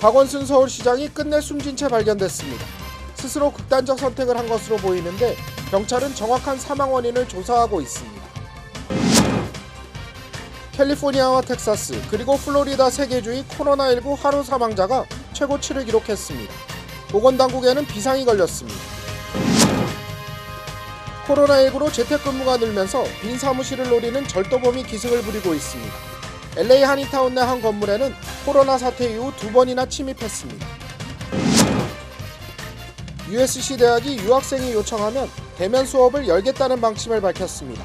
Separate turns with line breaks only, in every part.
박원순 서울시장이 끝내 숨진 채 발견됐습니다. 스스로 극단적 선택을 한 것으로 보이는데 경찰은 정확한 사망 원인을 조사하고 있습니다. 캘리포니아와 텍사스 그리고 플로리다 3개 주의 코로나19 하루 사망자가 최고치를 기록했습니다. 보건당국에는 비상이 걸렸습니다. 코로나19로 재택근무가 늘면서 빈 사무실을 노리는 절도범이 기승을 부리고 있습니다. LA 한인타운 내 한 건물에는 코로나 사태 이후 2번이나 침입했습니다. USC 대학이 유학생이 요청하면 대면 수업을 열겠다는 방침을 밝혔습니다.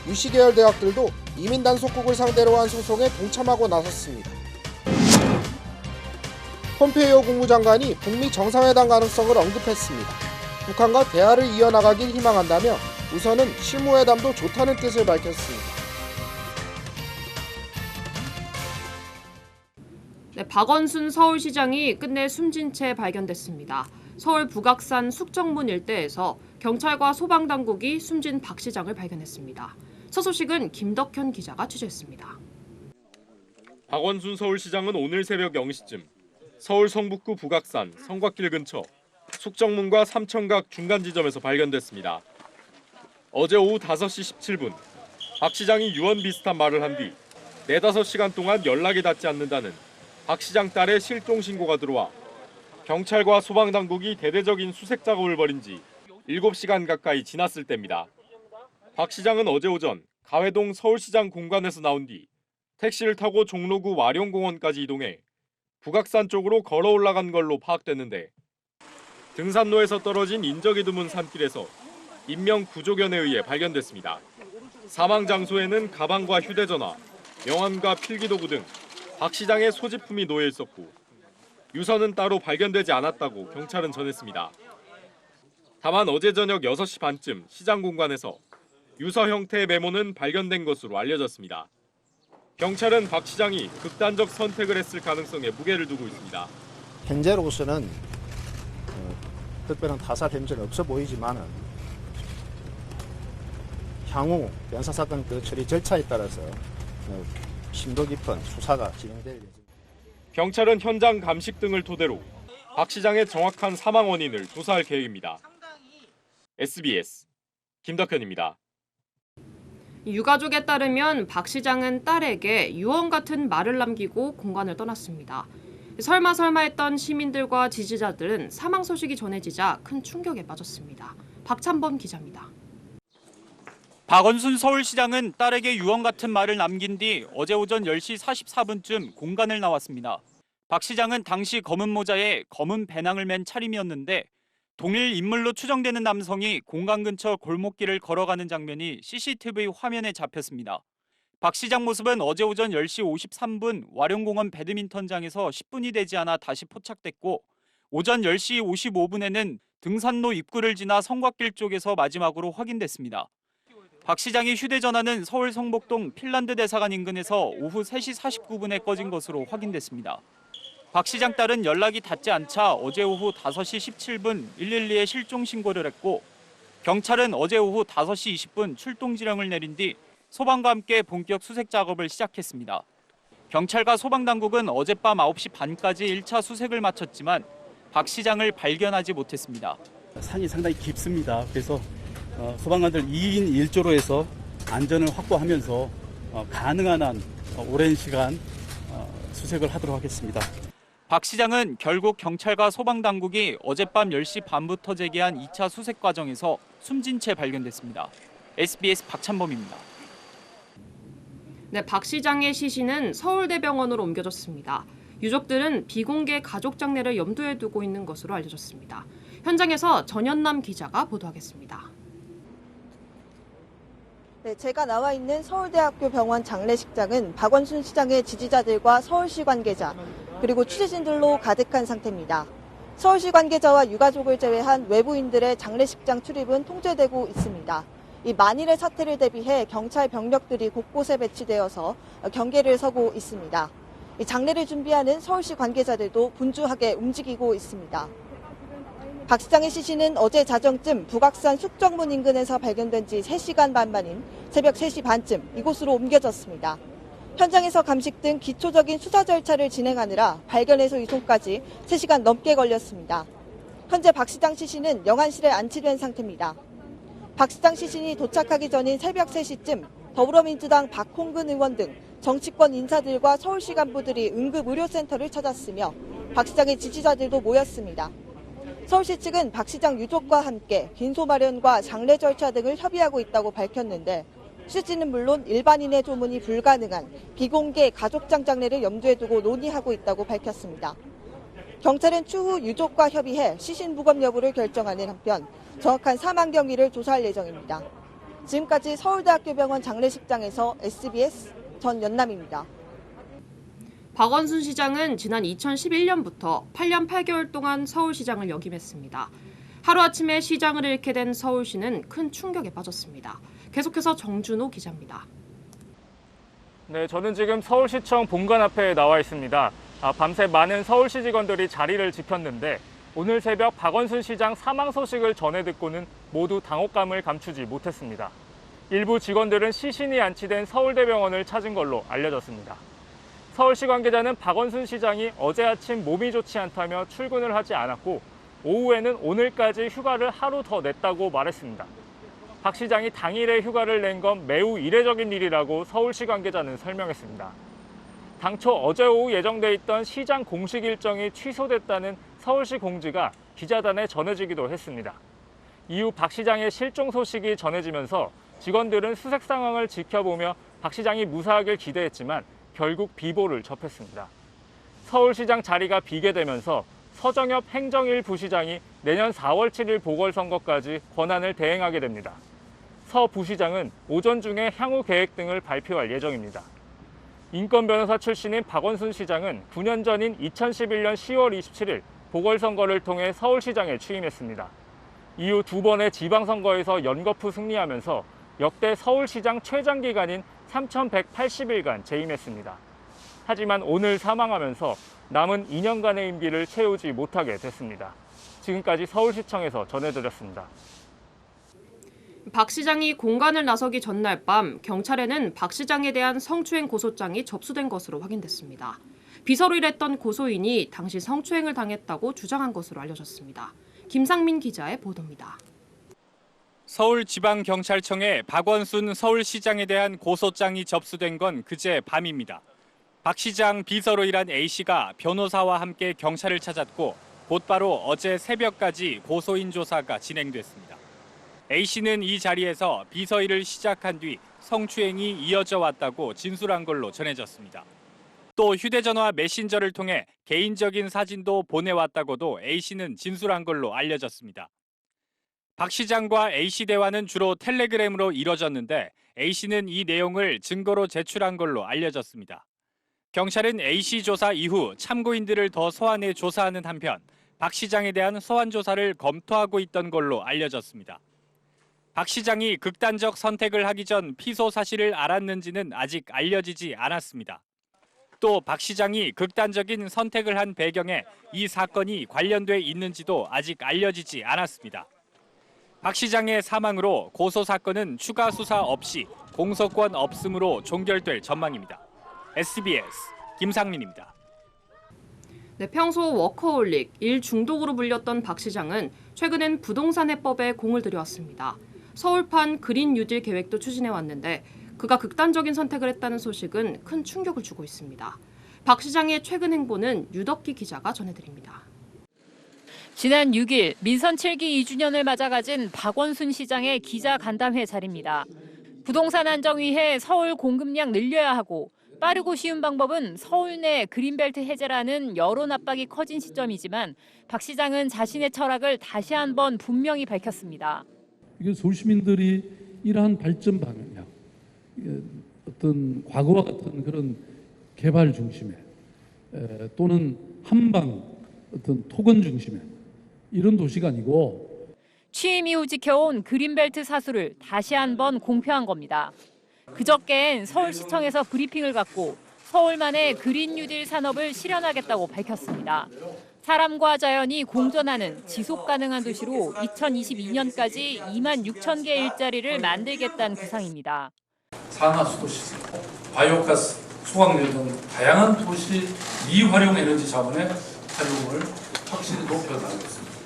UC 계열 대학들도 이민 단속국을 상대로 한 소송에 동참하고 나섰습니다. 폼페이오 국무장관이 북미 정상회담 가능성을 언급했습니다. 북한과 대화를 이어나가길 희망한다며 우선은 실무회담도 좋다는 뜻을 밝혔습니다.
박원순 서울시장이 끝내 숨진 채 발견됐습니다. 서울 북악산 숙정문 일대에서 경찰과 소방당국이 숨진 박 시장을 발견했습니다. 첫 소식은 김덕현 기자가 취재했습니다.
박원순 서울시장은 오늘 새벽 0시쯤 서울 성북구 북악산 성곽길 근처 숙정문과 삼천각 중간 지점에서 발견됐습니다. 어제 오후 5시 17분 박 시장이 유언 비슷한 말을 한 뒤 4-5시간 동안 연락이 닿지 않는다는 박 시장 딸의 실종 신고가 들어와 경찰과 소방당국이 대대적인 수색 작업을 벌인 지 7시간 가까이 지났을 때입니다. 박 시장은 어제 오전 가회동 서울시장 공관에서 나온 뒤 택시를 타고 종로구 와룡공원까지 이동해 북악산 쪽으로 걸어 올라간 걸로 파악됐는데 등산로에서 떨어진 인적이 드문 산길에서 인명 구조견에 의해 발견됐습니다. 사망 장소에는 가방과 휴대전화, 명함과 필기도구 등 박 시장의 소지품이 놓여 있었고 유서는 따로 발견되지 않았다고 경찰은 전했습니다. 다만 어제 저녁 6시 반쯤 시장 공관에서 유서 형태의 메모는 발견된 것으로 알려졌습니다. 경찰은 박 시장이 극단적 선택을 했을 가능성에 무게를 두고 있습니다.
현재로서는 특별한 타살 혐의는 없어 보이지만은 향후 연사사건 그 처리 절차에 따라서 심도 깊은 수사가 진행될 예정입니다.
경찰은 현장 감식 등을 토대로 박 시장의 정확한 사망 원인을 조사할 계획입니다. SBS 김덕현입니다.
유가족에 따르면 박 시장은 딸에게 유언 같은 말을 남기고 공간을 떠났습니다. 설마 했던 시민들과 지지자들은 사망 소식이 전해지자 큰 충격에 빠졌습니다. 박찬범 기자입니다.
박원순 서울시장은 딸에게 유언 같은 말을 남긴 뒤 어제 오전 10시 44분쯤 공간을 나왔습니다. 박 시장은 당시 검은 모자에 검은 배낭을 맨 차림이었는데 동일 인물로 추정되는 남성이 공간 근처 골목길을 걸어가는 장면이 CCTV 화면에 잡혔습니다. 박 시장 모습은 어제 오전 10시 53분 와룡공원 배드민턴장에서 10분이 되지 않아 다시 포착됐고 오전 10시 55분에는 등산로 입구를 지나 성곽길 쪽에서 마지막으로 확인됐습니다. 박 시장의 휴대전화는 서울 성복동 핀란드 대사관 인근에서 오후 3시 49분에 꺼진 것으로 확인됐습니다. 박 시장 딸은 연락이 닿지 않자 어제 오후 5시 17분 112에 실종 신고를 했고 경찰은 어제 오후 5시 20분 출동 지령을 내린 뒤 소방과 함께 본격 수색 작업을 시작했습니다. 경찰과 소방당국은 어젯밤 9시 반까지 1차 수색을 마쳤지만 박 시장을 발견하지 못했습니다.
산이 상당히 깊습니다. 그래서 소방관들 2인 1조로 해서 안전을 확보하면서 가능한 한 오랜 시간 수색을 하도록 하겠습니다.
박 시장은 결국 경찰과 소방당국이 어젯밤 10시 반부터 재개한 2차 수색 과정에서 숨진 채 발견됐습니다. SBS 박찬범입니다.
박 시장의 시신은 서울대병원으로 옮겨졌습니다. 유족들은 비공개 가족 장례를 염두에 두고 있는 것으로 알려졌습니다. 현장에서 전현남 기자가 보도하겠습니다.
네, 제가 나와 있는 서울대학교 병원 장례식장은 박원순 시장의 지지자들과 서울시 관계자 그리고 취재진들로 가득한 상태입니다. 서울시 관계자와 유가족을 제외한 외부인들의 장례식장 출입은 통제되고 있습니다. 이 만일의 사태를 대비해 경찰 병력들이 곳곳에 배치되어서 경계를 서고 있습니다. 이 장례를 준비하는 서울시 관계자들도 분주하게 움직이고 있습니다. 박 시장의 시신은 어제 자정쯤 북악산 숙정문 인근에서 발견된 지 3시간 반 만인 새벽 3시 반쯤 이곳으로 옮겨졌습니다. 현장에서 감식 등 기초적인 수사 절차를 진행하느라 발견에서移送까지 3시간 넘게 걸렸습니다. 현재 박 시장 시신은 영안실에 안치된 상태입니다. 박 시장 시신이 도착하기 전인 새벽 3시쯤 더불어민주당 박홍근 의원 등 정치권 인사들과 서울시 간부들이 응급의료센터를 찾았으며 박 시장의 지지자들도 모였습니다. 서울시 측은 박 시장 유족과 함께 빈소 마련과 장례 절차 등을 협의하고 있다고 밝혔는데 취재진은 물론 일반인의 조문이 불가능한 비공개 가족장 장례를 염두에 두고 논의하고 있다고 밝혔습니다. 경찰은 추후 유족과 협의해 시신 부검 여부를 결정하는 한편 정확한 사망 경위를 조사할 예정입니다. 지금까지 서울대학교 병원 장례식장에서 SBS 전연남입니다.
박원순 시장은 지난 2011년부터 8년 8개월 동안 서울시장을 역임했습니다. 하루아침에 시장을 잃게 된 서울시는 큰 충격에 빠졌습니다. 계속해서 정준호 기자입니다.
네, 저는 지금 서울시청 본관 앞에 나와 있습니다. 밤새 많은 서울시 직원들이 자리를 지켰는데 오늘 새벽 박원순 시장 사망 소식을 전해 듣고는 모두 당혹감을 감추지 못했습니다. 일부 직원들은 시신이 안치된 서울대병원을 찾은 걸로 알려졌습니다. 서울시 관계자는 박원순 시장이 어제 아침 몸이 좋지 않다며 출근을 하지 않았고 오후에는 오늘까지 휴가를 하루 더 냈다고 말했습니다. 박 시장이 당일에 휴가를 낸 건 매우 이례적인 일이라고 서울시 관계자는 설명했습니다. 당초 어제 오후 예정돼 있던 시장 공식 일정이 취소됐다는 서울시 공지가 기자단에 전해지기도 했습니다. 이후 박 시장의 실종 소식이 전해지면서 직원들은 수색 상황을 지켜보며 박 시장이 무사하길 기대했지만 결국 비보를 접했습니다. 서울시장 자리가 비게 되면서 서정엽 행정1 부시장이 내년 4월 7일 보궐선거까지 권한을 대행하게 됩니다. 서 부시장은 오전 중에 향후 계획 등을 발표할 예정입니다. 인권 변호사 출신인 박원순 시장은 9년 전인 2011년 10월 27일 보궐선거를 통해 서울시장에 취임했습니다. 이후 2번의 지방선거에서 연거푸 승리하면서 역대 서울시장 최장 기간인 3,180일간 재임했습니다. 하지만 오늘 사망하면서 남은 2년간의 임기를 채우지 못하게 됐습니다. 지금까지 서울시청에서 전해드렸습니다.
박 시장이 공관을 나서기 전날 밤 경찰에는 박 시장에 대한 성추행 고소장이 접수된 것으로 확인됐습니다. 비서로 일했던 고소인이 당시 성추행을 당했다고 주장한 것으로 알려졌습니다. 김상민 기자의 보도입니다.
서울지방경찰청에 박원순 서울시장에 대한 고소장이 접수된 건 그제 밤입니다. 박 시장 비서로 일한 A씨가 변호사와 함께 경찰을 찾았고 곧바로 어제 새벽까지 고소인 조사가 진행됐습니다. A씨는 이 자리에서 비서 일을 시작한 뒤 성추행이 이어져 왔다고 진술한 걸로 전해졌습니다. 또 휴대전화 메신저를 통해 개인적인 사진도 보내왔다고도 A씨는 진술한 걸로 알려졌습니다. 박 시장과 A씨 대화는 주로 텔레그램으로 이뤄졌는데 A씨는 이 내용을 증거로 제출한 걸로 알려졌습니다. 경찰은 A씨 조사 이후 참고인들을 더 소환해 조사하는 한편 박 시장에 대한 소환 조사를 검토하고 있던 걸로 알려졌습니다. 박 시장이 극단적 선택을 하기 전 피소 사실을 알았는지는 아직 알려지지 않았습니다. 또 박 시장이 극단적인 선택을 한 배경에 이 사건이 관련돼 있는지도 아직 알려지지 않았습니다. 박 시장의 사망으로 고소 사건은 추가 수사 없이 공소권 없음으로 종결될 전망입니다. SBS 김상민입니다.
네, 평소 워커홀릭, 일 중독으로 불렸던 박 시장은 최근엔 부동산 해법에 공을 들여왔습니다. 서울판 그린 뉴딜 계획도 추진해왔는데 그가 극단적인 선택을 했다는 소식은 큰 충격을 주고 있습니다. 박 시장의 최근 행보는 유덕기 기자가 전해드립니다.
지난 6일 민선 7기 2주년을 맞아 가진 박원순 시장의 기자간담회 자리입니다. 부동산 안정 위해 서울 공급량 늘려야 하고 빠르고 쉬운 방법은 서울 내 그린벨트 해제라는 여론 압박이 커진 시점이지만 박 시장은 자신의 철학을 다시 한번 분명히 밝혔습니다.
이게 서울 시민들이 이러한 발전 방향, 어떤 과거와 같은 그런 개발 중심의 또는 한방 어떤 토건 중심의 이런 도시가 아니고
취임 이후 지켜온 그린벨트 사수를 다시 한번 공표한 겁니다. 그저께엔 서울시청에서 브리핑을 갖고 서울만의 그린 뉴딜 산업을 실현하겠다고 밝혔습니다. 사람과 자연이 공존하는 지속 가능한 도시로 2022년까지 2만 6천 개 일자리를 만들겠다는 구상입니다.
산화수도 시스템, 바이오가스
소각열 등 다양한 도시 미활용 에너지 자원의 활용을 확실히 높여나가겠습니다.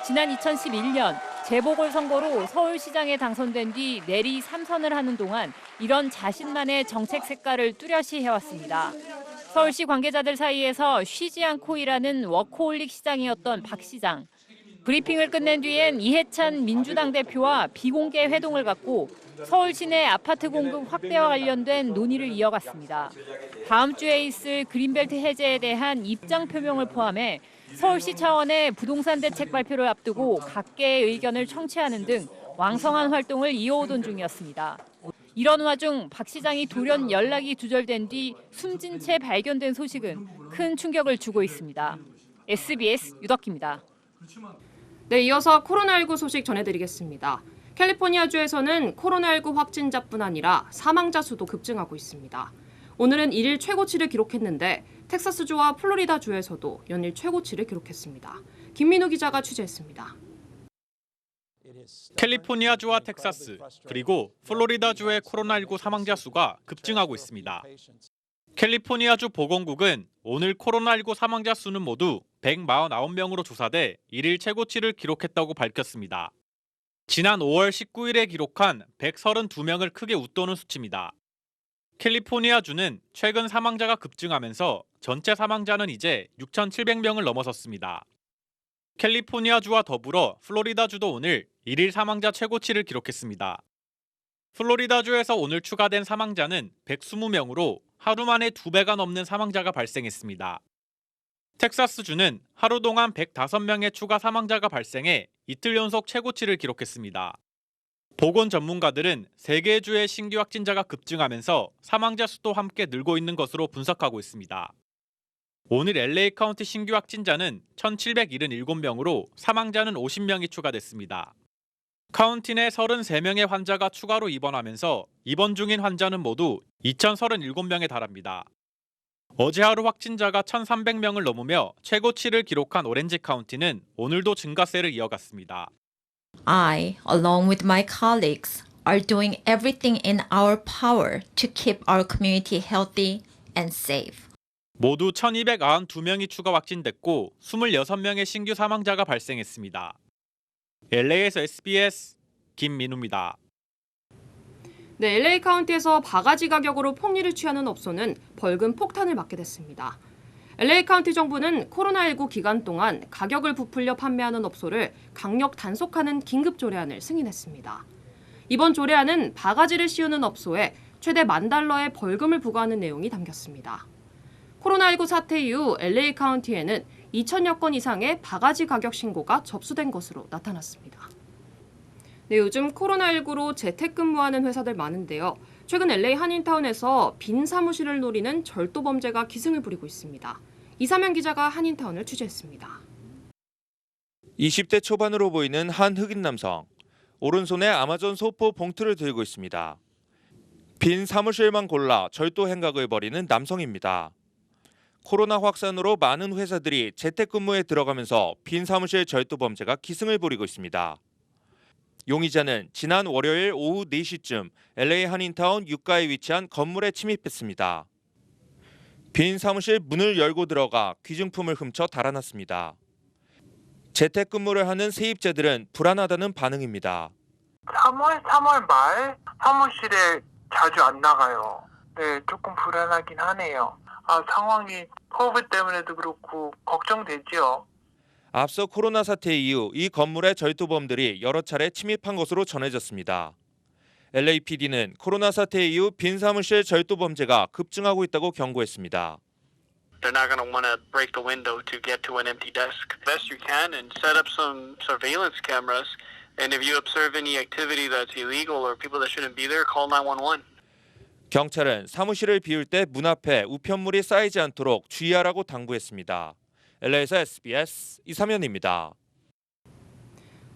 지난 2011년 재보궐선거로 서울시장에 당선된 뒤 내리 3선을 하는 동안 이런 자신만의 정책 색깔을 뚜렷이 해왔습니다. 서울시 관계자들 사이에서 쉬지 않고 일하는 워커홀릭 시장이었던 박 시장. 브리핑을 끝낸 뒤엔 이해찬 민주당 대표와 비공개 회동을 갖고 서울 시내 아파트 공급 확대와 관련된 논의를 이어갔습니다. 다음 주에 있을 그린벨트 해제에 대한 입장 표명을 포함해 서울시 차원의 부동산 대책 발표를 앞두고 각계의 의견을 청취하는 등 왕성한 활동을 이어오던 중이었습니다. 이런 와중 박 시장이 돌연 연락이 두절된 뒤 숨진 채 발견된 소식은 큰 충격을 주고 있습니다. SBS 유덕기입니다.
네, 이어서 코로나19 소식 전해드리겠습니다. 캘리포니아주에서는 코로나19 확진자뿐 아니라 사망자 수도 급증하고 있습니다. 오늘은 일일 최고치를 기록했는데 텍사스주와 플로리다주에서도 연일 최고치를 기록했습니다. 김민우 기자가 취재했습니다.
캘리포니아주와 텍사스 그리고 플로리다주의 코로나19 사망자 수가 급증하고 있습니다. 캘리포니아주 보건국은 오늘 코로나19 사망자 수는 모두 149명으로 조사돼 일일 최고치를 기록했다고 밝혔습니다. 지난 5월 19일에 기록한 132명을 크게 웃도는 수치입니다. 캘리포니아주는 최근 사망자가 급증하면서 전체 사망자는 이제 6,700명을 넘어섰습니다. 캘리포니아주와 더불어 플로리다주도 오늘 일일 사망자 최고치를 기록했습니다. 플로리다주에서 오늘 추가된 사망자는 120명으로 하루 만에 2배가 넘는 사망자가 발생했습니다. 텍사스주는 하루 동안 105명의 추가 사망자가 발생해 이틀 연속 최고치를 기록했습니다. 보건 전문가들은 3개 주의 신규 확진자가 급증하면서 사망자 수도 함께 늘고 있는 것으로 분석하고 있습니다. 오늘 LA 카운티 신규 확진자는 1,777명으로 사망자는 50명이 추가됐습니다. 카운티 내 33명의 환자가 추가로 입원하면서 입원 중인 환자는 모두 2,037명에 달합니다. 어제 하루 확진자가 1,300명을 넘으며 최고치를 기록한 오렌지 카운티는 오늘도 증가세를 이어갔습니다.
I, along with my colleagues, are doing everything in our power to keep our community healthy and safe.
모두 1,292명이 추가 확진됐고 26명의 신규 사망자가 발생했습니다. LA에서 SBS 김민우입니다.
네, LA 카운티에서 바가지 가격으로 폭리를 취하는 업소는 벌금 폭탄을 맞게 됐습니다. LA 카운티 정부는 코로나19 기간 동안 가격을 부풀려 판매하는 업소를 강력 단속하는 긴급 조례안을 승인했습니다. 이번 조례안은 바가지를 씌우는 업소에 최대 $10,000의 벌금을 부과하는 내용이 담겼습니다. 코로나19 사태 이후 LA 카운티에는 2,000여 건 이상의 바가지 가격 신고가 접수된 것으로 나타났습니다. 네, 요즘 코로나19로 재택근무하는 회사들 많은데요. 최근 LA 한인타운에서 빈 사무실을 노리는 절도 범죄가 기승을 부리고 있습니다. 이사면 기자가 한인타운을 취재했습니다.
20대 초반으로 보이는 한 흑인 남성. 오른손에 아마존 소포 봉투를 들고 있습니다. 빈 사무실만 골라 절도 행각을 벌이는 남성입니다. 코로나 확산으로 많은 회사들이 재택근무에 들어가면서 빈 사무실 절도 범죄가 기승을 부리고 있습니다. 용의자는 지난 월요일 오후 4시쯤 LA 한인타운 유가에 위치한 건물에 침입했습니다. 빈 사무실 문을 열고 들어가 귀중품을 훔쳐 달아났습니다. 재택근무를 하는 세입자들은 불안하다는 반응입니다.
3월 말 사무실에 자주 안 나가요. 네, 조금 불안하긴 하네요. 상황이 코비드 때문에도 그렇고 걱정되죠.
앞서 코로나 사태 이후 이 건물의 절도범들이 여러 차례 침입한 것으로 전해졌습니다. LAPD는 코로나 사태 이후 빈 사무실 절도 범죄가 급증하고 있다고 경고했습니다.
They're not going to want to break the window to get to an empty desk. Best you can and set up some surveillance cameras. And if you observe any activity that's illegal or people that shouldn't be there, call 911.
경찰은 사무실을 비울 때 문 앞에 우편물이 쌓이지 않도록 주의하라고 당부했습니다. LA에서 SBS 이사면입니다.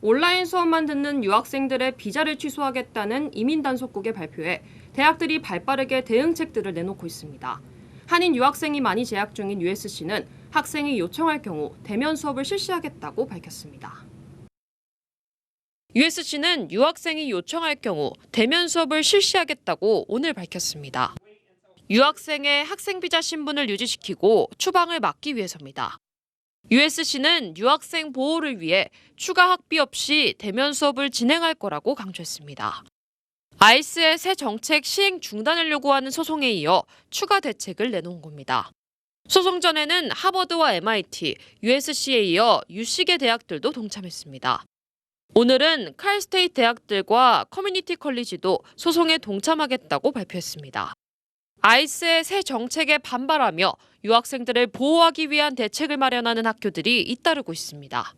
온라인 수업만 듣는 유학생들의 비자를 취소하겠다는 이민단속국의 발표에 대학들이 발빠르게 대응책들을 내놓고 있습니다. 한인 유학생이 많이 재학 중인 USC는 학생이 요청할 경우 대면 수업을 실시하겠다고 밝혔습니다. USC는 유학생이 요청할 경우 대면 수업을 실시하겠다고 오늘 밝혔습니다. 유학생의 학생비자 신분을 유지시키고 추방을 막기 위해서입니다. USC는 유학생 보호를 위해 추가 학비 없이 대면 수업을 진행할 거라고 강조했습니다. 아이스의 새 정책 시행 중단을 요구하는 소송에 이어 추가 대책을 내놓은 겁니다. 소송 전에는 하버드와 MIT, USC에 이어 유시계 대학들도 동참했습니다. 오늘은 칼스테이트 대학들과 커뮤니티 컬리지도 소송에 동참하겠다고 발표했습니다. 아이스의 새 정책에 반발하며 유학생들을 보호하기 위한 대책을 마련하는 학교들이 잇따르고 있습니다.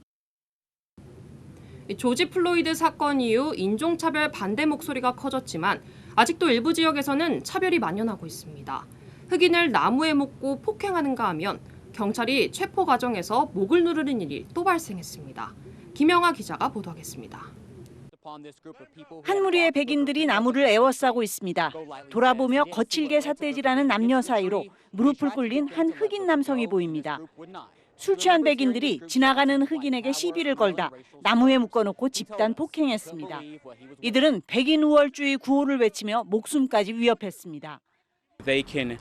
조지 플로이드 사건 이후 인종차별 반대 목소리가 커졌지만 아직도 일부 지역에서는 차별이 만연하고 있습니다. 흑인을 나무에 묶고 폭행하는가 하면 경찰이 체포 과정에서 목을 누르는 일이 또 발생했습니다. 김영아 기자가 보도하겠습니다.
한 무리의 백인들이 나무를 에워싸고 있습니다. 돌아보며 거칠게 삿대질하는 남녀 사이로 무릎을 꿇린 한 흑인 남성이 보입니다. 술 취한 백인들이 지나가는 흑인에게 시비를 걸다 나무에 묶어놓고 집단 폭행했습니다. 이들은 백인 우월주의 구호를 외치며 목숨까지 위협했습니다.
They can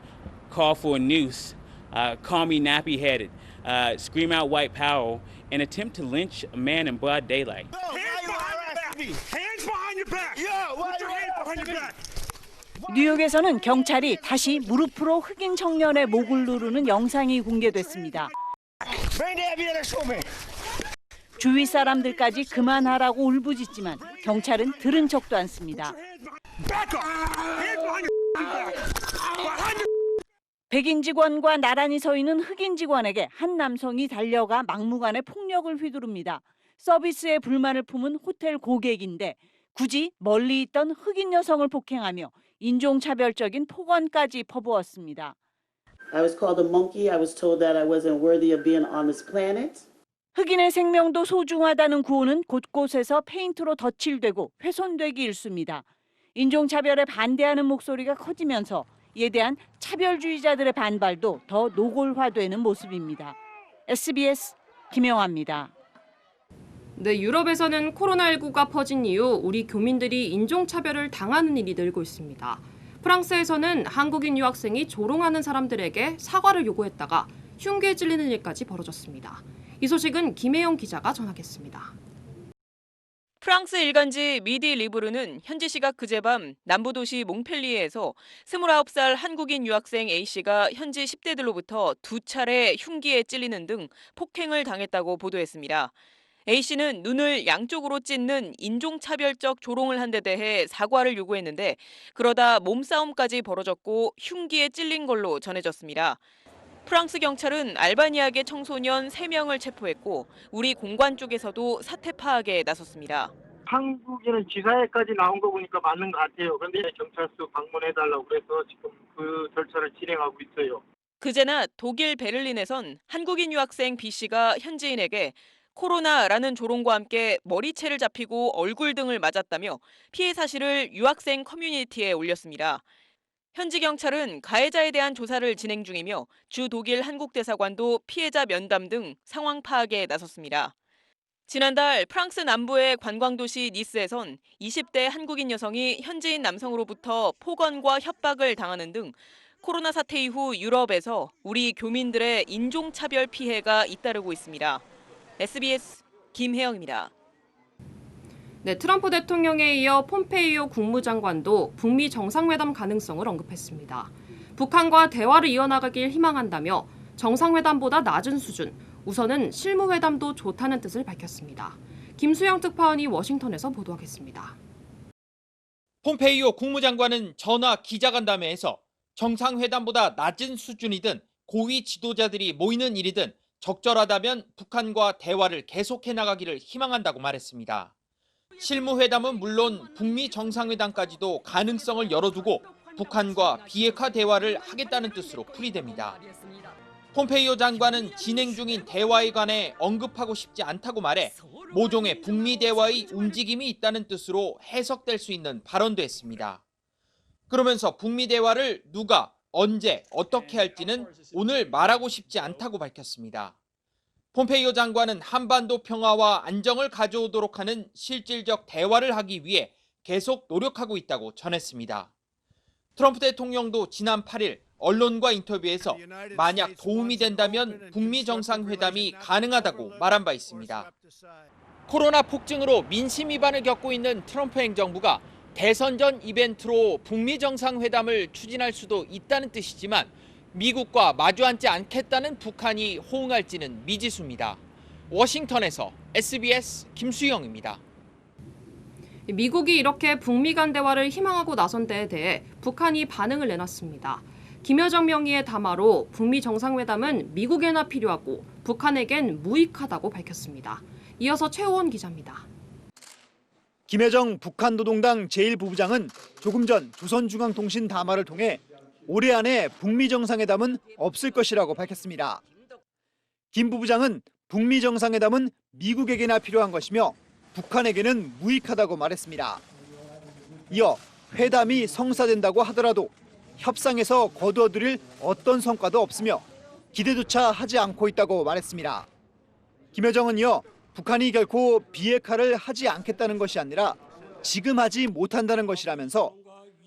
call for a noose, call me nappy-headed, scream out white power, and attempt to lynch a man in broad daylight.
뉴욕에서는 경찰이 다시 무릎으로 흑인 청년의 목을 누르는 영상이 공개됐습니다. 주위 사람들까지 그만하라고 울부짖지만 경찰은 들은 척도 않습니다. 백인 직원과 나란히 서 있는 흑인 직원에게 한 남성이 달려가 막무가내 폭력을 휘두릅니다. 서비스에 불만을 품은 호텔 고객인데 굳이 멀리 있던 흑인 여성을 폭행하며 인종차별적인 폭언까지 퍼부었습니다.
I was called a monkey. I was told that I wasn't worthy of being on this planet.
흑인의 생명도 소중하다는 구호는 곳곳에서 페인트로 덧칠되고 훼손되기 일쑤입니다. 인종차별에 반대하는 목소리가 커지면서 이에 대한 차별주의자들의 반발도 더 노골화되는 모습입니다. SBS 김영아입니다.
네, 유럽에서는 코로나19가 퍼진 이후 우리 교민들이 인종차별을 당하는 일이 늘고 있습니다. 프랑스에서는 한국인 유학생이 조롱하는 사람들에게 사과를 요구했다가 흉기에 찔리는 일까지 벌어졌습니다. 이 소식은 김혜영 기자가 전하겠습니다.
프랑스 일간지 미디 리브르는 현지 시각 그제밤 남부도시 몽펠리에에서 29살 한국인 유학생 A씨가 현지 10대들로부터 2차례 흉기에 찔리는 등 폭행을 당했다고 보도했습니다. A씨는 눈을 양쪽으로 찢는 인종차별적 조롱을 한 데 대해 사과를 요구했는데 그러다 몸싸움까지 벌어졌고 흉기에 찔린 걸로 전해졌습니다. 프랑스 경찰은 알바니아계 청소년 3명을 체포했고 우리 공관 쪽에서도 사태 파악에 나섰습니다.
한국인은 지사회까지 나온 거 보니까 맞는 것 같아요. 그런데 경찰서 방문해달라고 그래서 지금 그 절차를 진행하고 있어요.
그제 낮 독일 베를린에선 한국인 유학생 B씨가 현지인에게 코로나라는 조롱과 함께 머리채를 잡히고 얼굴 등을 맞았다며 피해 사실을 유학생 커뮤니티에 올렸습니다. 현지 경찰은 가해자에 대한 조사를 진행 중이며 주 독일 한국대사관도 피해자 면담 등 상황 파악에 나섰습니다. 지난달 프랑스 남부의 관광도시 니스에선 20대 한국인 여성이 현지인 남성으로부터 폭언과 협박을 당하는 등 코로나 사태 이후 유럽에서 우리 교민들의 인종차별 피해가 잇따르고 있습니다. SBS 김혜영입니다.
네, 트럼프 대통령에 이어 폼페이오 국무장관도 북미 정상회담 가능성을 언급했습니다. 북한과 대화를 이어나가길 희망한다며 정상회담보다 낮은 수준, 우선은 실무회담도 좋다는 뜻을 밝혔습니다. 김수영 특파원이 워싱턴에서 보도하겠습니다.
폼페이오 국무장관은 전화 기자간담회에서 정상회담보다 낮은 수준이든 고위 지도자들이 모이는 일이든 적절하다면 북한과 대화를 계속해 나가기를 희망한다고 말했습니다. 실무회담은 물론 북미 정상회담까지도 가능성을 열어두고 북한과 비핵화 대화를 하겠다는 뜻으로 풀이됩니다. 폼페이오 장관은 진행 중인 대화에 관해 언급하고 싶지 않다고 말해 모종의 북미 대화의 움직임이 있다는 뜻으로 해석될 수 있는 발언도 했습니다. 그러면서 북미 대화를 누가 언제 어떻게 할지는 오늘 말하고 싶지 않다고 밝혔습니다. 폼페이오 장관은 한반도 평화와 안정을 가져오도록 하는 실질적 대화를 하기 위해 계속 노력하고 있다고 전했습니다. 트럼프 대통령도 지난 8일 언론과 인터뷰에서 만약 도움이 된다면 북미 정상회담이 가능하다고 말한 바 있습니다. 코로나 폭증으로 민심 위반을 겪고 있는 트럼프 행정부가 대선 전 이벤트로 북미 정상회담을 추진할 수도 있다는 뜻이지만 미국과 마주 앉지 않겠다는 북한이 호응할지는 미지수입니다. 워싱턴에서 SBS 김수영입니다.
미국이 이렇게 북미 간 대화를 희망하고 나선 데에 대해 북한이 반응을 내놨습니다. 김여정 명의의 담화로 북미 정상회담은 미국에나 필요하고 북한에겐 무익하다고 밝혔습니다. 이어서 최호원 기자입니다.
김여정 북한 노동당 제1부부장은 조금 전 조선중앙통신 담화를 통해 올해 안에 북미 정상회담은 없을 것이라고 밝혔습니다. 김 부부장은 북미 정상회담은 미국에게나 필요한 것이며 북한에게는 무익하다고 말했습니다. 이어 회담이 성사된다고 하더라도 협상에서 거두어들일 어떤 성과도 없으며 기대조차 하지 않고 있다고 말했습니다. 김여정은 이어 북한이 결코 비핵화를 하지 않겠다는 것이 아니라 지금 하지 못한다는 것이라면서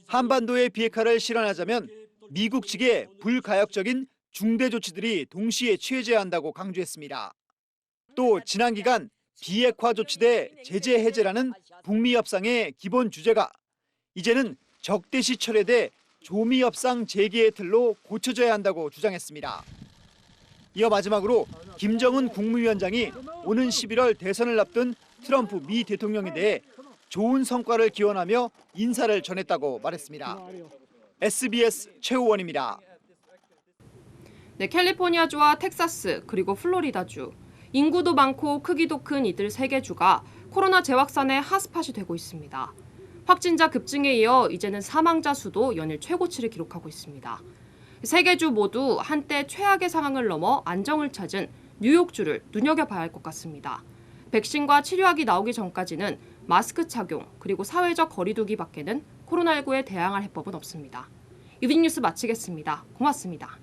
한반도의 비핵화를 실현하자면 미국 측의 불가역적인 중대 조치들이 동시에 취해져야 한다고 강조했습니다. 또 지난 기간 비핵화 조치 대 제재 해제라는 북미 협상의 기본 주제가 이제는 적대시 철회돼 조미 협상 재개의 틀로 고쳐져야 한다고 주장했습니다. 이어 마지막으로 김정은 국무위원장이 오는 11월 대선을 앞둔 트럼프 미 대통령에 대해 좋은 성과를 기원하며 인사를 전했다고 말했습니다. SBS 최호원입니다.
네, 캘리포니아주와 텍사스 그리고 플로리다주, 인구도 많고 크기도 큰 이들 3개 주가 코로나 재확산의 핫스팟이 되고 있습니다. 확진자 급증에 이어 이제는 사망자 수도 연일 최고치를 기록하고 있습니다. 3개 주 모두 한때 최악의 상황을 넘어 안정을 찾은 뉴욕주를 눈여겨봐야 할 것 같습니다. 백신과 치료약이 나오기 전까지는 마스크 착용 그리고 사회적 거리 두기 밖에는 코로나19에 대항할 해법은 없습니다. 유딩뉴스 마치겠습니다. 고맙습니다.